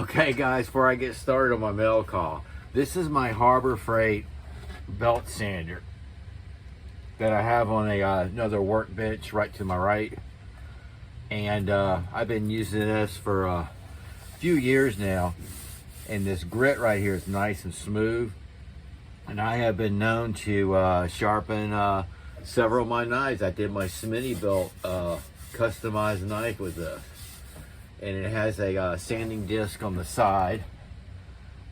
Okay guys, before I get started on my mail call, this is my Harbor Freight belt sander that I have on another workbench right to my right. And I've been using this for a few years now, and this grit right here is nice and smooth. And I have been known to sharpen several of my knives. I did my Smittybilt customized knife with this. And it has a sanding disc on the side,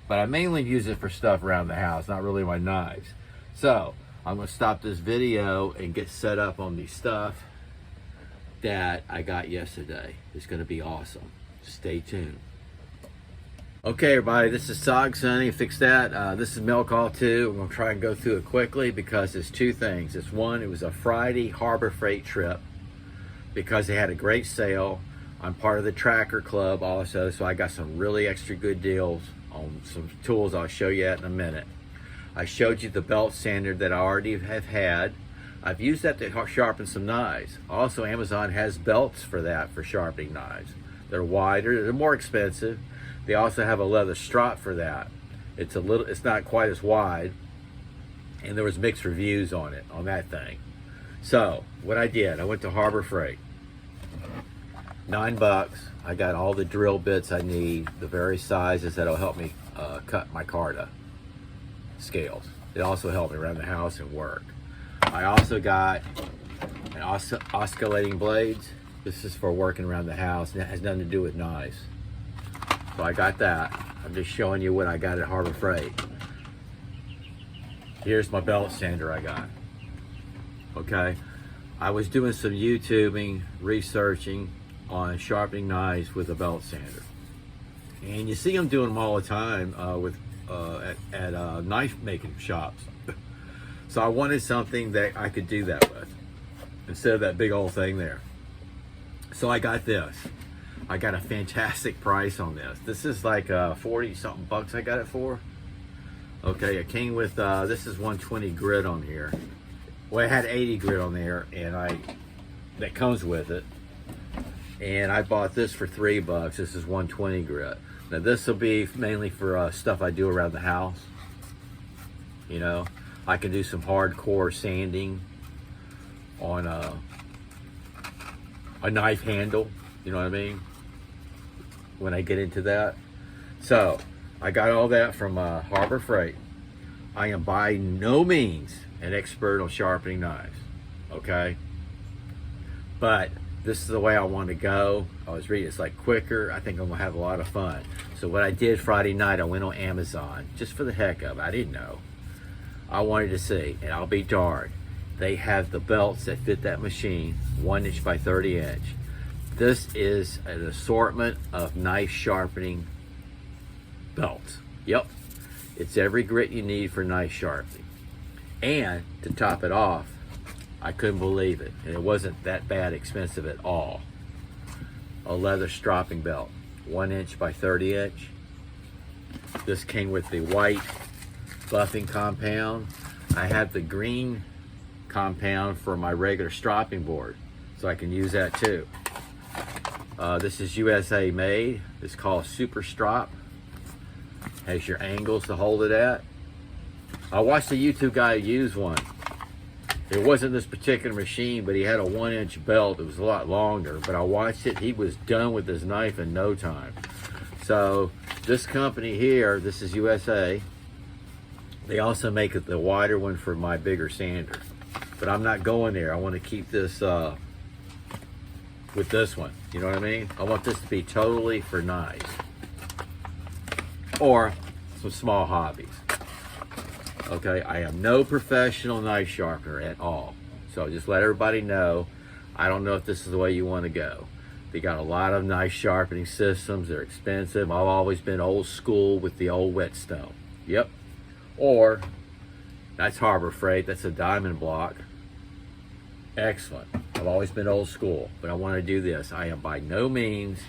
but I mainly use it for stuff around the house, not really my knives. So I'm going to stop this video and get set up on the stuff that I got yesterday. It's going to be awesome. Stay tuned. Okay everybody, this is Sog Sonny. Fix that. This is mail call 2. I'm going to try and go through it quickly because it's two things. It's one, it was a Friday Harbor Freight trip because they had a great sale. I'm part of the Tracker Club also, so I got some really extra good deals on some tools I'll show you in a minute. I showed you the belt sander that I already have had. I've used that to sharpen some knives. Also, Amazon has belts for that, for sharpening knives. They're wider, they're more expensive. They also have a leather strap for that. It's not quite as wide, and there was mixed reviews on it, on that thing. So, what I did, I went to Harbor Freight. $9. I got all the drill bits I need, the various sizes that'll help me cut my Carta scales. It also helped me around the house and work. I also got an oscillating blades. This is for working around the house, and it has nothing to do with knives. So I got that. I'm just showing you what I got at Harbor Freight. Here's my belt sander I got. Okay, I was doing some YouTubing, researching on sharpening knives with a belt sander, and you see them doing them all the time at knife making shops. So I wanted something that I could do that with instead of that big old thing there. So I got this. I got a fantastic price on this. This is like 40 something bucks I got it for. Okay, it came with this is 120 grit on here. Well, it had 80 grit on there, and that comes with it. And I bought this for $3. This is 120 grit. Now this will be mainly for stuff I do around the house. You know, I can do some hardcore sanding on a knife handle. You know what I mean? When I get into that. So I got all that from Harbor Freight. I am by no means an expert on sharpening knives. Okay, but this is the way I want to go. I was reading, it's like quicker. I think I'm gonna have a lot of fun. So what I did Friday night, I went on Amazon just for the heck of it. I didn't know. I wanted to see, and I'll be darned, they have the belts that fit that machine, 1 inch by 30 inch. This is an assortment of knife sharpening belts. Yep, it's every grit you need for knife sharpening. And to top it off, I couldn't believe it, and it wasn't that bad expensive at all. A leather stropping belt, 1 inch by 30 inch. This came with the white buffing compound. I have the green compound for my regular stropping board, so I can use that too. This is USA made. It's called Super Strop. Has your angles to hold it at. I watched a YouTube guy use one. It wasn't this particular machine, but he had a 1 inch belt. It was a lot longer, but I watched it. He was done with his knife in no time. So this company here, this is USA. They also make it the wider one for my bigger sander, but I'm not going there. I want to keep this with this one. You know what I mean? I want this to be totally for knives or some small hobbies. Okay, I am no professional knife sharpener at all. So just let everybody know, I don't know if this is the way you want to go. They got a lot of knife sharpening systems. They're expensive. I've always been old school with the old whetstone. Yep. Or, that's Harbor Freight. That's a diamond block. Excellent. I've always been old school, but I want to do this. I am by no means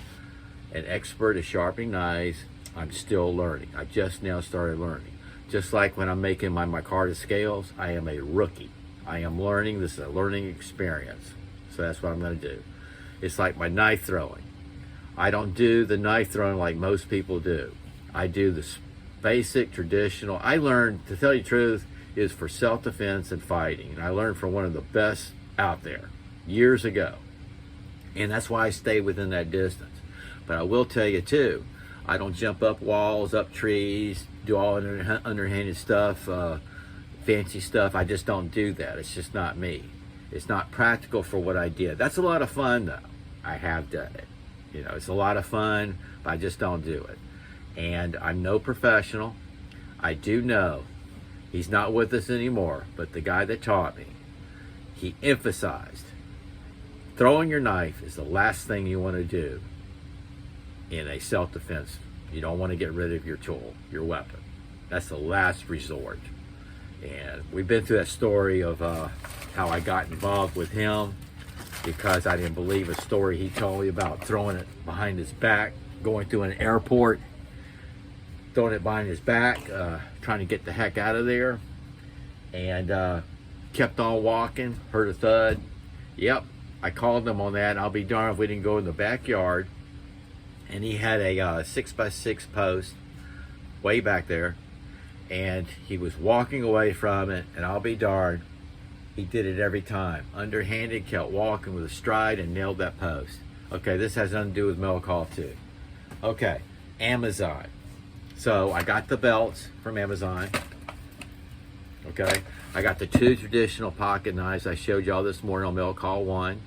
an expert at sharpening knives. I'm still learning. I just now started learning. Just like when I'm making my Carta scales, I am a rookie. I am learning. This is a learning experience. So that's what I'm going to do. It's like my knife throwing. I don't do the knife throwing like most people do. I do the basic, traditional. I learned, to tell you the truth, is for self-defense and fighting. And I learned from one of the best out there years ago. And that's why I stay within that distance. But I will tell you too, I don't jump up walls, up trees, do all underhanded stuff, fancy stuff. I just don't do that. It's just not me. It's not practical for what I did. That's a lot of fun though. I have done it. You know, it's a lot of fun, but I just don't do it. And I'm no professional. I do know he's not with us anymore, but the guy that taught me, he emphasized throwing your knife is the last thing you want to do in a self-defense. You don't want to get rid of your tool, your weapon. That's the last resort. And we've been through that story of how I got involved with him because I didn't believe a story he told me about throwing it behind his back, going through an airport, throwing it behind his back, trying to get the heck out of there, and kept on walking, heard a thud. Yep, I called him on that, and I'll be darned if we didn't go in the backyard, and he had a 6x6 post way back there, and he was walking away from it, and I'll be darned, he did it every time. Underhanded, kept walking with a stride and nailed that post. Okay, this has nothing to do with Metal Call 2. Okay, Amazon. So I got the belts from Amazon. Okay, I got the 2 traditional pocket knives I showed y'all this morning on Metal Call 1.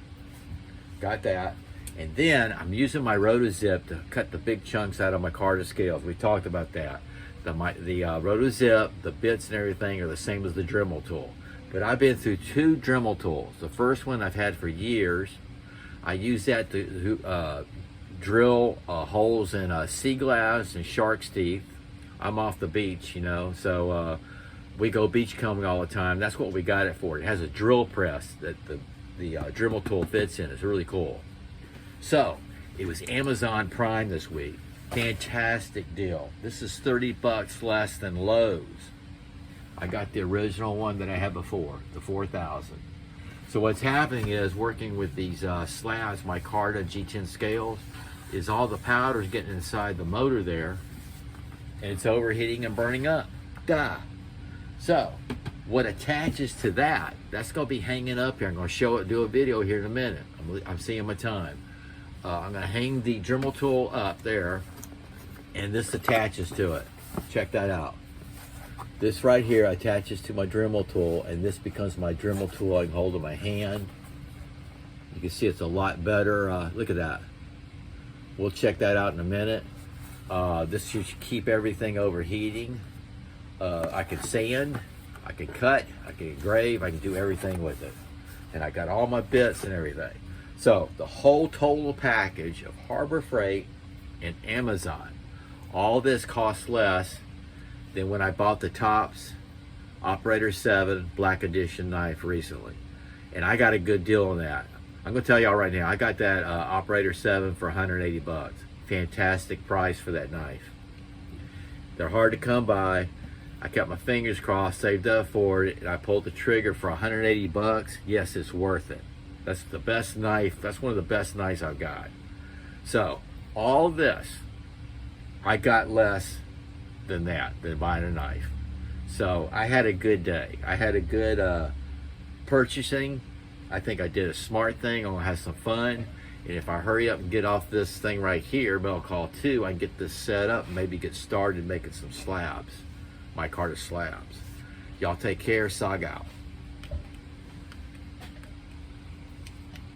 Got that. And then I'm using my RotoZip to cut the big chunks out of my Carta scales. We talked about that. The RotoZip, the bits and everything are the same as the Dremel tool. But I've been through 2 Dremel tools. The first one I've had for years. I use that to drill holes in sea glass and shark's teeth. I'm off the beach, you know, so we go beach combing all the time. That's what we got it for. It has a drill press that the Dremel tool fits in. It's really cool. So it was Amazon Prime this week. Fantastic deal. This is $30 less than Lowe's. I got the original one that I had before, the 4000. So what's happening is, working with these slabs, my Carta G10 scales, is all the powder's getting inside the motor there, and it's overheating and burning up. Duh. So what attaches to that, that's going to be hanging up here. I'm going to show it, do a video here in a minute. I'm seeing my time. I'm going to hang the Dremel tool up there, and this attaches to it. Check that out. This right here attaches to my Dremel tool, and this becomes my Dremel tool I can hold in my hand. You can see it's a lot better. Look at that. We'll check that out in a minute. This should keep everything overheating. I can sand, I can cut, I can engrave, I can do everything with it. And I got all my bits and everything. So the whole total package of Harbor Freight and Amazon, all this costs less than when I bought the Tops Operator 7 Black Edition knife recently. And I got a good deal on that. I'm gonna tell y'all right now, I got that Operator 7 for 180 bucks. Fantastic price for that knife. They're hard to come by. I kept my fingers crossed, saved up for it, and I pulled the trigger for 180 bucks. Yes, it's worth it. That's the best knife. That's one of the best knives I've got. So all this, I got less than that, than buying a knife. So I had a good day. I had a good purchasing. I think I did a smart thing. I'm gonna have some fun. And if I hurry up and get off this thing right here, Metal Call 2, I can get this set up and maybe get started making some slabs. My Carta slabs. Y'all take care. Sog out.